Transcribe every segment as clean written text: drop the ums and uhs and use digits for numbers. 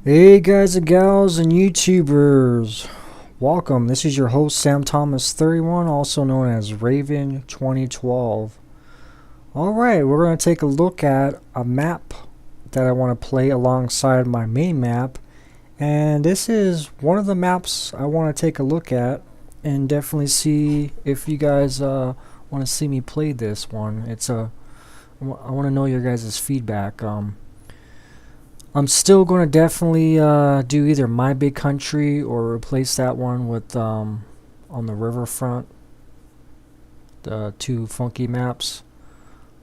Hey guys and gals and YouTubers, welcome. This is your host Sam Thomas 31, also known as Raven 2012. Alright, we're going to take a look at a map that I want to play alongside my main map. And this is one of the maps I want to take a look at and definitely see if you guys want to see me play this one. I want to know your guys' feedback. I'm still going to definitely do either My Big Country or replace that one with on the riverfront, the two funky maps.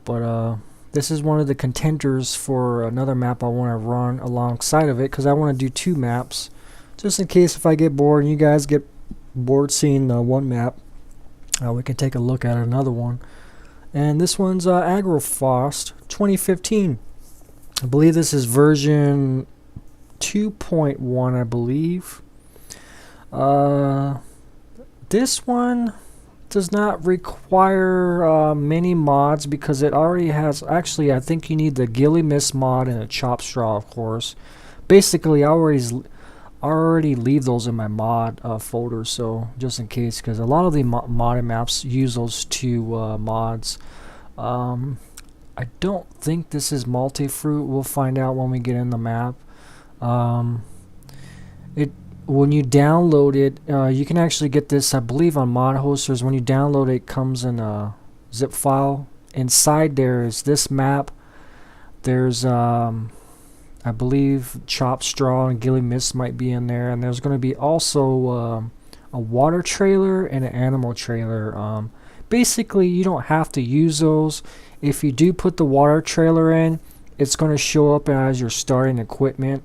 But this is one of the contenders for another map I want to run alongside of it because I want to do two maps. Just in case if I get bored and you guys get bored seeing one map, we can take a look at another one. And this one's Agro Frost 2015. I believe this is version 2.1, I believe. This one does not require many mods because it already has, actually I think you need the Gilly Mist mod and a Chop Straw, of course. Basically I already leave those in my mod folder, so just in case, because a lot of the modded maps use those two mods. I don't think this is multi-fruit. We'll find out when we get in the map. When you download it, you can actually get this, I believe, on mod hosters. When you download it, it comes in a zip file. Inside there is this map. There's I believe Chop Straw and Gilly Mist might be in there, and there's going to be also a water trailer and an animal trailer. Basically, you don't have to use those. If you do put the water trailer in, it's going to show up as your starting equipment,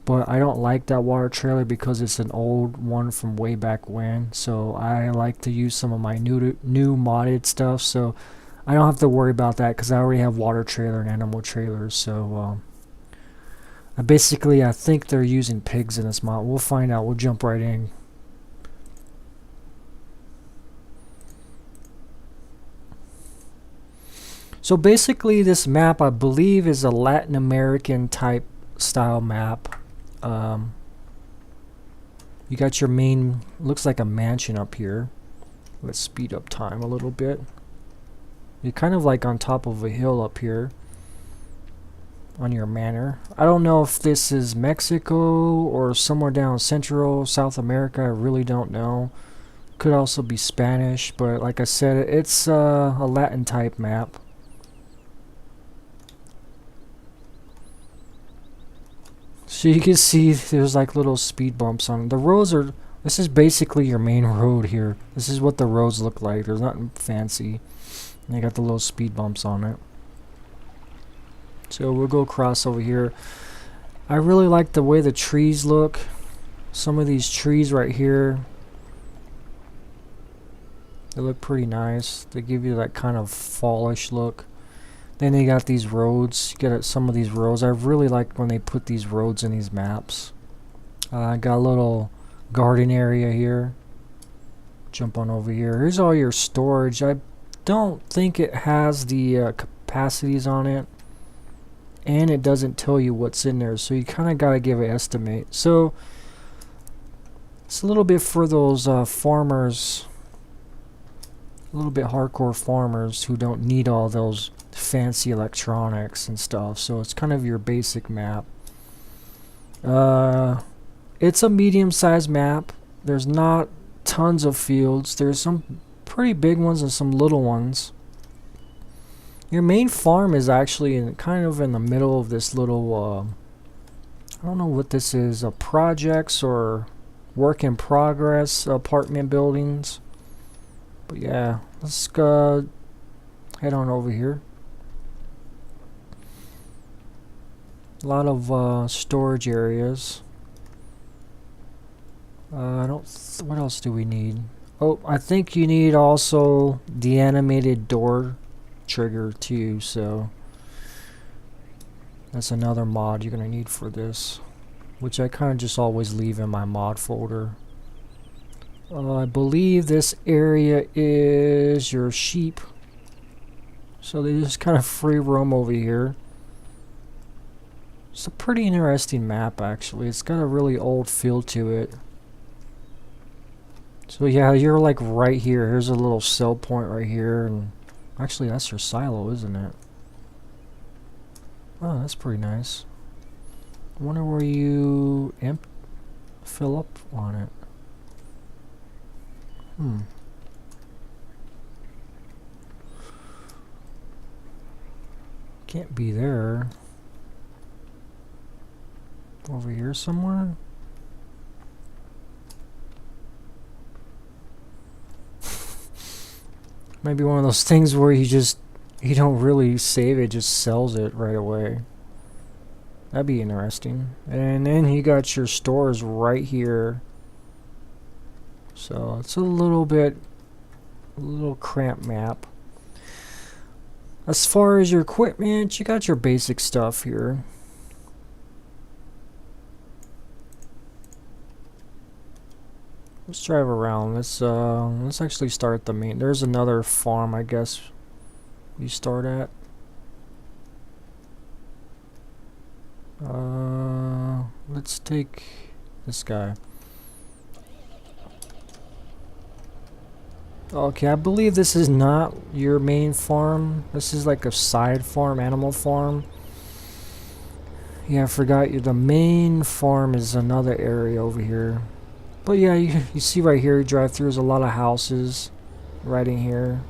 but I don't like that water trailer because it's an old one from way back when, so I like to use some of my new modded stuff, so I don't have to worry about that because I already have water trailer and animal trailers. So I think they're using pigs in this mod. We'll find out. We'll jump right in. So basically this map, I believe, is a Latin American type style map. You got your main, looks like a mansion up here. Let's speed up time a little bit. You're kind of like on top of a hill up here on your manor. I don't know if this is Mexico or somewhere down Central South America. I really don't know. Could also be Spanish, but like I said, it's a Latin type map. So you can see there's like little speed bumps on the roads. This is basically your main road here. This is what the roads look like. There's nothing fancy. And you got the little speed bumps on it. So we'll go across over here. I really like the way the trees look. Some of these trees right here, they look pretty nice. They give you that kind of fallish look. Then they got these roads. You get some of these roads. I really like when they put these roads in these maps. I got a little garden area here. Jump on over here. Here's all your storage. I don't think it has the capacities on it, and it doesn't tell you what's in there, so you kind of got to give an estimate. So it's a little bit for those farmers, a little bit hardcore farmers who don't need all those fancy electronics and stuff. So it's kind of your basic map. It's a medium-sized map. There's not tons of fields. There's some pretty big ones and some little ones. Your main farm is actually kind of in the middle of this little I don't know what this is, projects or work in progress apartment buildings. But yeah, let's go head on over here. A lot of storage areas. I don't. What else do we need? Oh, I think you need also the animated door trigger too. So that's another mod you're gonna need for this, which I kind of just always leave in my mod folder. I believe this area is your sheep, so they just kind of free roam over here. It's a pretty interesting map, actually. It's got a really old feel to it. So yeah, you're like right here. Here's a little sell point right here, and actually that's your silo, isn't it? Oh, that's pretty nice. I wonder where you fill up on it. Can't be there. Over here somewhere? Maybe one of those things where you don't really save it, just sells it right away. That'd be interesting. And then you got your stores right here. So it's a little cramped map. As far as your equipment, you got your basic stuff here. Let's drive around. Let's actually start at the main. There's another farm, I guess you start at. Let's take this guy. Okay, I believe this is not your main farm. This is like a side farm, animal farm. Yeah, I forgot you. The main farm is another area over here. But yeah, you see right here, you drive through, there's a lot of houses right in here.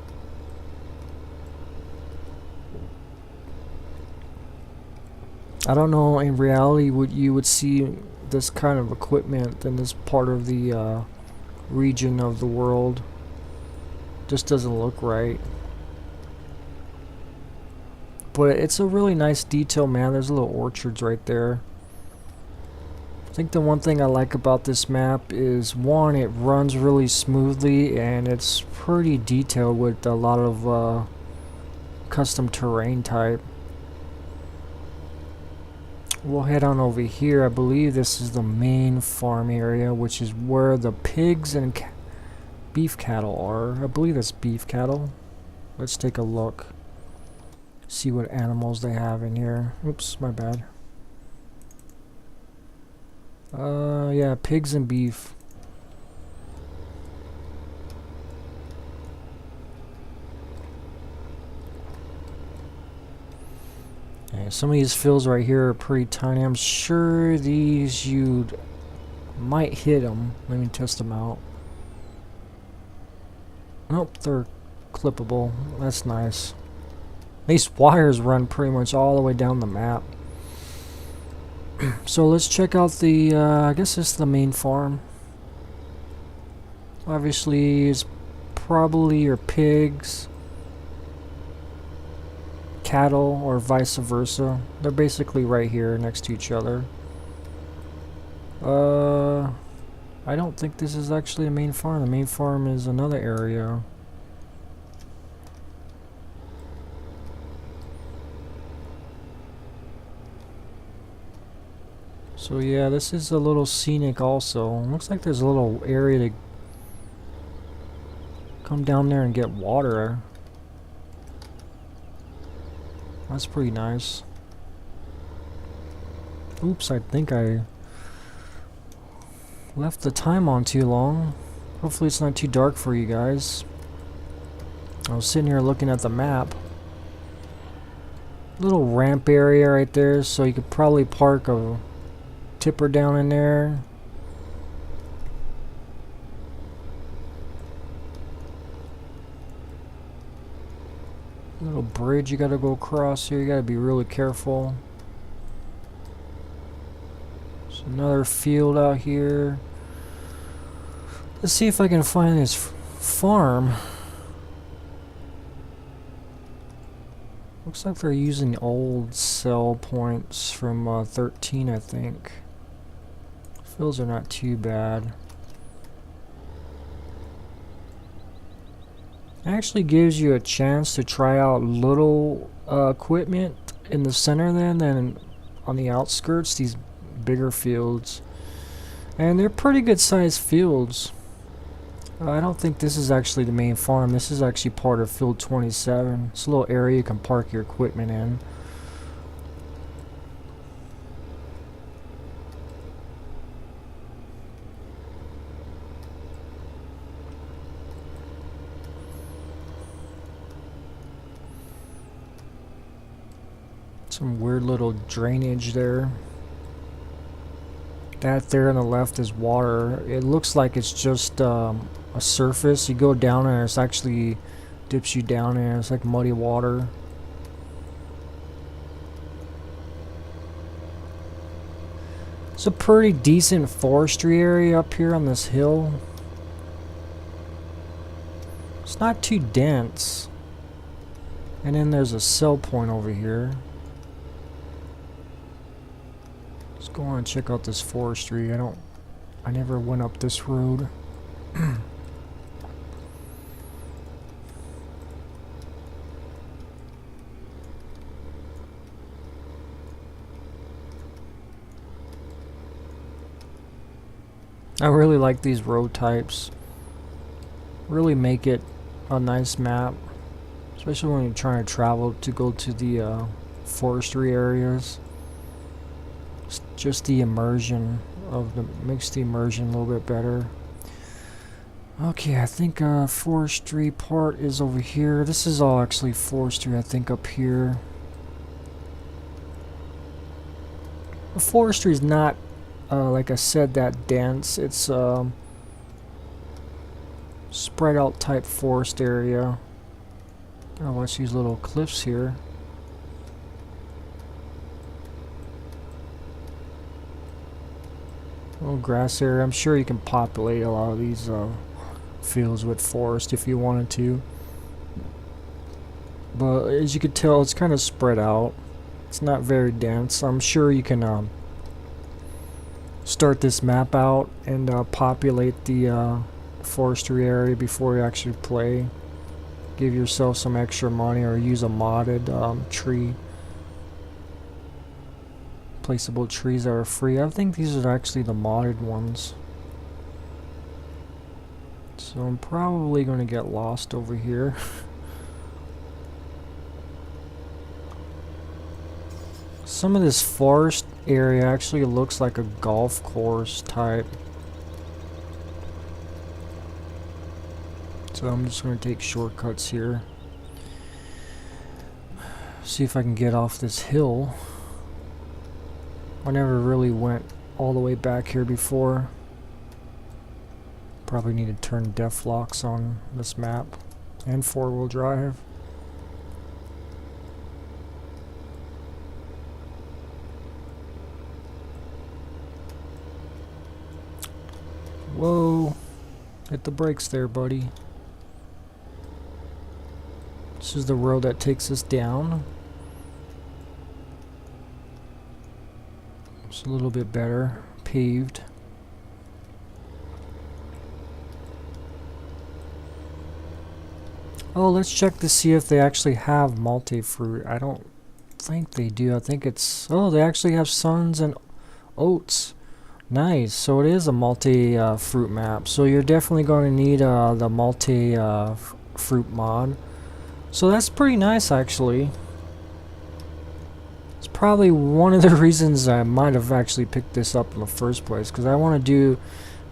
I don't know in reality what you would see this kind of equipment in this part of the region of the world. Just doesn't look right. But it's a really nice detail, man. There's little orchards right there. I think the one thing I like about this map is, one, it runs really smoothly and it's pretty detailed with a lot of custom terrain type. We'll head on over here. I believe this is the main farm area, which is where the pigs and beef cattle are. I believe that's beef cattle. Let's take a look. See what animals they have in here. Oops, my bad. Yeah, pigs and beef. Okay, some of these fields right here are pretty tiny. I'm sure these you might hit them. Let me test them out. Nope, they're clippable. That's nice. These wires run pretty much all the way down the map. So let's check out the, I guess it's the main farm. Obviously, it's probably your pigs, cattle, or vice versa. They're basically right here next to each other. I don't think this is actually a main farm. The main farm is another area. So yeah, this is a little scenic also. Looks like there's a little area to come down there and get water. That's pretty nice. Oops, I think I left the time on too long. Hopefully it's not too dark for you guys. I was sitting here looking at the map. Little ramp area right there, so you could probably park a tipper down in there. Little bridge you gotta go across here. You gotta be really careful. There's another field out here. Let's see if I can find this farm. Looks like they're using old cell points from 13, I think. Fields are not too bad. It actually gives you a chance to try out little equipment in the center then on the outskirts, these bigger fields. And they're pretty good sized fields. I don't think this is actually the main farm. This is actually part of field 27. It's a little area you can park your equipment in. Some weird little drainage there. That there on the left is water. It looks like it's just a surface. You go down and it's actually dips you down and it's like muddy water. It's a pretty decent forestry area up here on this hill. It's not too dense. And then there's a sell point over here. Let's go on and check out this forestry. I never went up this road. I really like these road types. Really make it a nice map, especially when you're trying to travel to go to the forestry areas. It's just the immersion makes the immersion a little bit better. Okay, I think forestry part is over here. This is all actually forestry, I think, up here. The forestry is not like I said, that dense. It's spread out type forest area. Oh, watch these little cliffs here. Little grass area. I'm sure you can populate a lot of these fields with forest if you wanted to. But as you can tell, it's kind of spread out. It's not very dense. I'm sure you can start this map out and populate the forestry area before you actually play. Give yourself some extra money or use a modded tree. Placeable trees that are free. I think these are actually the modded ones. So I'm probably going to get lost over here. Some of this forest area actually looks like a golf course type. So I'm just going to take shortcuts here. See if I can get off this hill. I never really went all the way back here before. Probably need to turn def locks on this map and 4-wheel drive. Whoa, hit the brakes there, buddy. This is the road that takes us down. It's a little bit better paved. Oh, let's check to see if they actually have multi-fruit. I don't think they do. I think it's... Oh, they actually have suns and oats. Nice. So it is a multi-fruit map. So you're definitely going to need the multi-fruit mod. So that's pretty nice, actually. It's probably one of the reasons I might have actually picked this up in the first place. Because I want to do...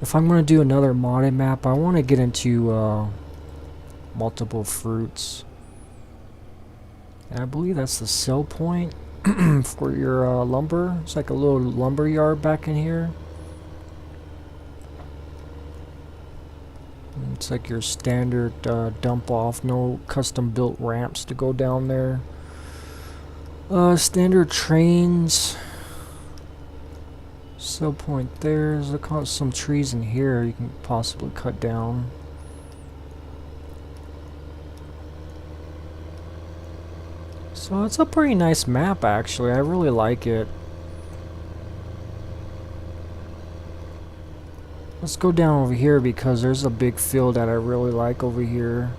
If I'm going to do another modded map, I want to get into... multiple fruits. And I believe that's the sell point for your lumber. It's like a little lumber yard back in here. It's like your standard dump off, no custom built ramps to go down there. Standard trains. Sell point there. There's some trees in here you can possibly cut down. So it's a pretty nice map, actually. I really like it. Let's go down over here because there's a big field that I really like over here.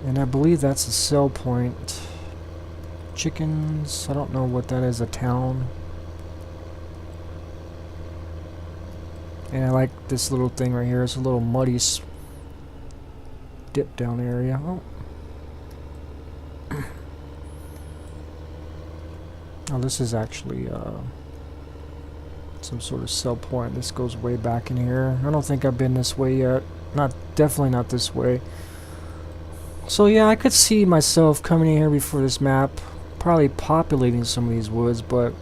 And I believe that's a sell point. Chickens, I don't know what that is, a town. And I like this little thing right here. It's a little muddy dip down area. Oh. Oh, this is actually some sort of sell point. This goes way back in here. I don't think I've been this way yet. Definitely not this way. So yeah, I could see myself coming in here before this map, probably populating some of these woods, but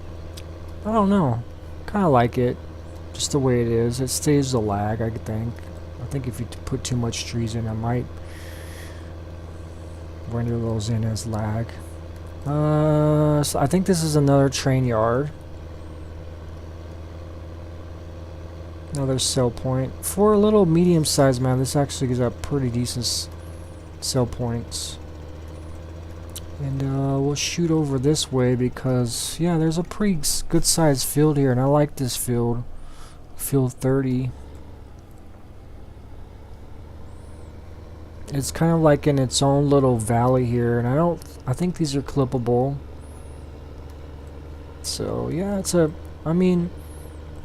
I don't know. Kind of like it, just the way it is. It stays the lag, I think. I think if you put too much trees in, it might render those in as lag. So I think this is another train yard. Another sell point. For a little medium-sized map, this actually gives up pretty decent sell points. And we'll shoot over this way because, yeah, there's a pretty good-sized field here, and I like this field. Field 30. It's kind of like in its own little valley here, and I think these are clippable. So, yeah, I mean,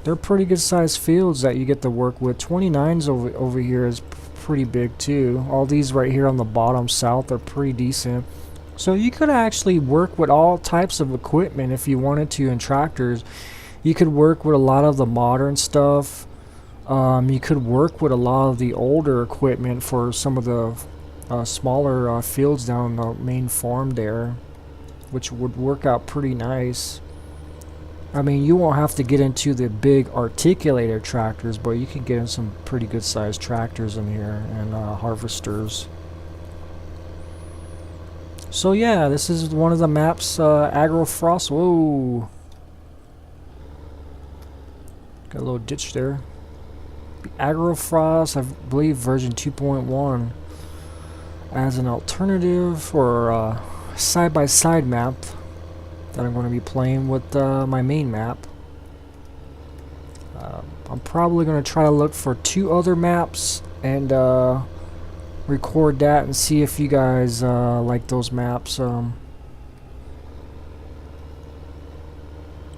they're pretty good sized fields that you get to work with. 29s over here is pretty big too. All these right here on the bottom south are pretty decent. So you could actually work with all types of equipment if you wanted to in tractors. You could work with a lot of the modern stuff. You could work with a lot of the older equipment for some of the smaller fields down the main farm there, which would work out pretty nice. I mean, you won't have to get into the big articulated tractors, but you can get in some pretty good sized tractors in here and harvesters. So yeah, this is one of the maps, Agro Frost. Whoa! Got a little ditch there. Agro Frost, I believe version 2.1, as an alternative or a side-by-side map that I'm going to be playing with my main map. I'm probably going to try to look for 2 other maps and record that and see if you guys like those maps.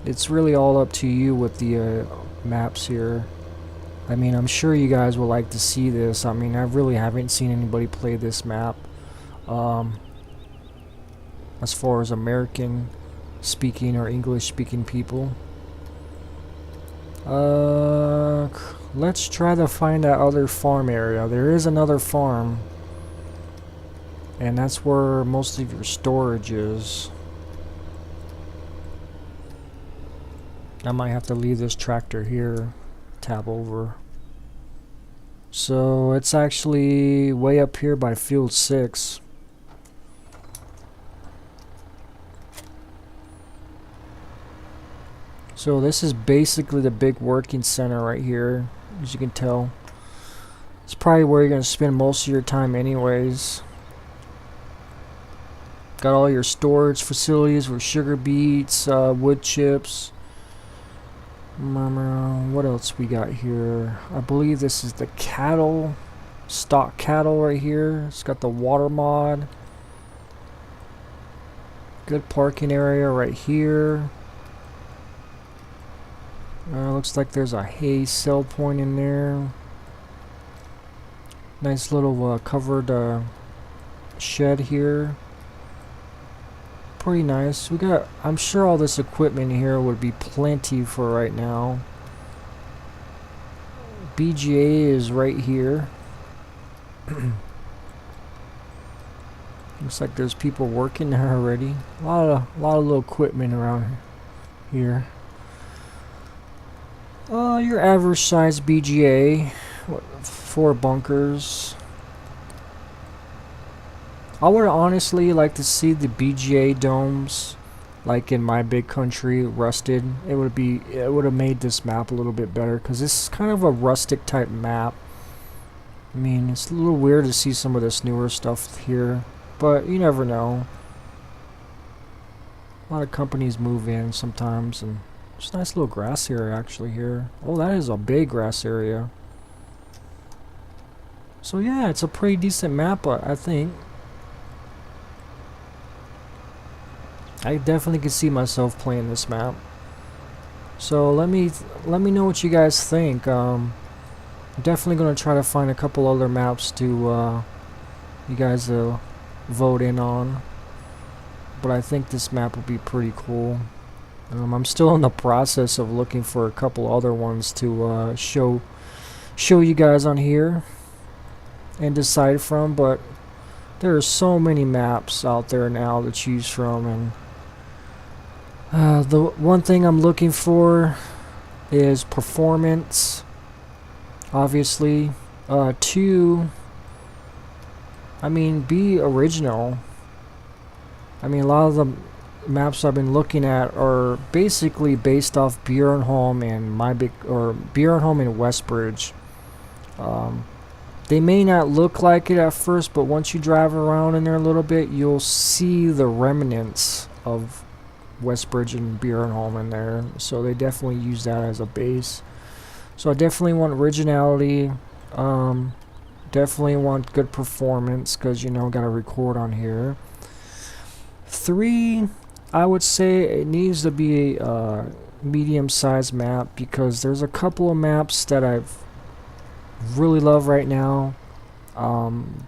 It's really all up to you with the maps here. I mean, I'm sure you guys will like to see this. I mean, I really haven't seen anybody play this map as far as American speaking or English speaking people. Let's try to find that other farm area. There is another farm, and that's where most of your storage is. I might have to leave this tractor here, tab over. So it's actually way up here by field 6. So this is basically the big working center right here, as you can tell. It's probably where you're going to spend most of your time anyways. Got all your storage facilities with sugar beets, wood chips. What else we got here? I believe this is the cattle, stock cattle right here. It's got the water mod. Good parking area right here. Looks like there's a hay sell point in there. Nice little covered shed here. Pretty nice. We got, I'm sure all this equipment here would be plenty for right now. BGA is right here. Looks like there's people working there already. A lot of little equipment around here. Your average size BGA, 4 bunkers. I would honestly like to see the BGA domes, like in my big country, rusted. It would have made this map a little bit better, because this is kind of a rustic type map. I mean, it's a little weird to see some of this newer stuff here, but you never know. A lot of companies move in sometimes, and there's a nice little grass area actually here. Oh, that is a big grass area. So yeah, it's a pretty decent map, I think. I definitely can see myself playing this map. So let me know what you guys think. I'm definitely gonna try to find a couple other maps to you guys vote in on. But I think this map would be pretty cool. I'm still in the process of looking for a couple other ones to show you guys on here and decide from, but there are so many maps out there now to choose from, and The one thing I'm looking for is performance, obviously. Two, I mean, be original. I mean, a lot of the maps I've been looking at are basically based off Bjornholm and Bjornholm and Westbridge. Um, they may not look like it at first, but once you drive around in there a little bit, you'll see the remnants of Westbridge and Bjornholm in there. So they definitely use that as a base. So I definitely want originality. Definitely want good performance because, you know, gotta record on here. 3, I would say it needs to be a medium-sized map because there's a couple of maps that I've really love right now.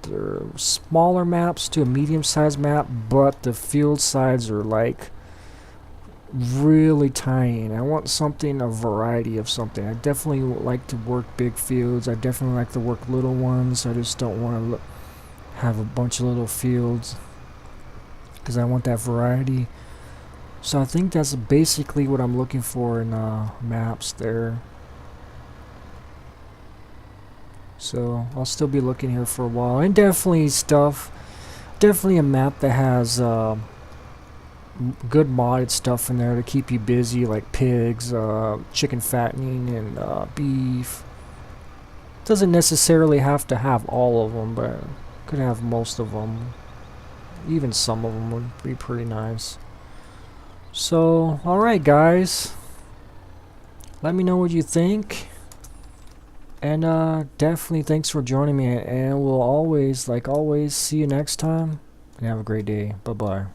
They're smaller maps to a medium-sized map, but the field size are like really tiny, and I want something, a variety of something. I definitely like to work big fields. I definitely like to work little ones. I just don't want to have a bunch of little fields because I want that variety. So I think that's basically what I'm looking for in maps there. So I'll still be looking here for a while, and definitely a map that has good modded stuff in there to keep you busy, like pigs, chicken fattening, and beef. Doesn't necessarily have to have all of them, but could have most of them. Even some of them would be pretty nice. So, alright guys, let me know what you think, and definitely thanks for joining me, and we'll always, like always, see you next time, and have a great day. Bye bye.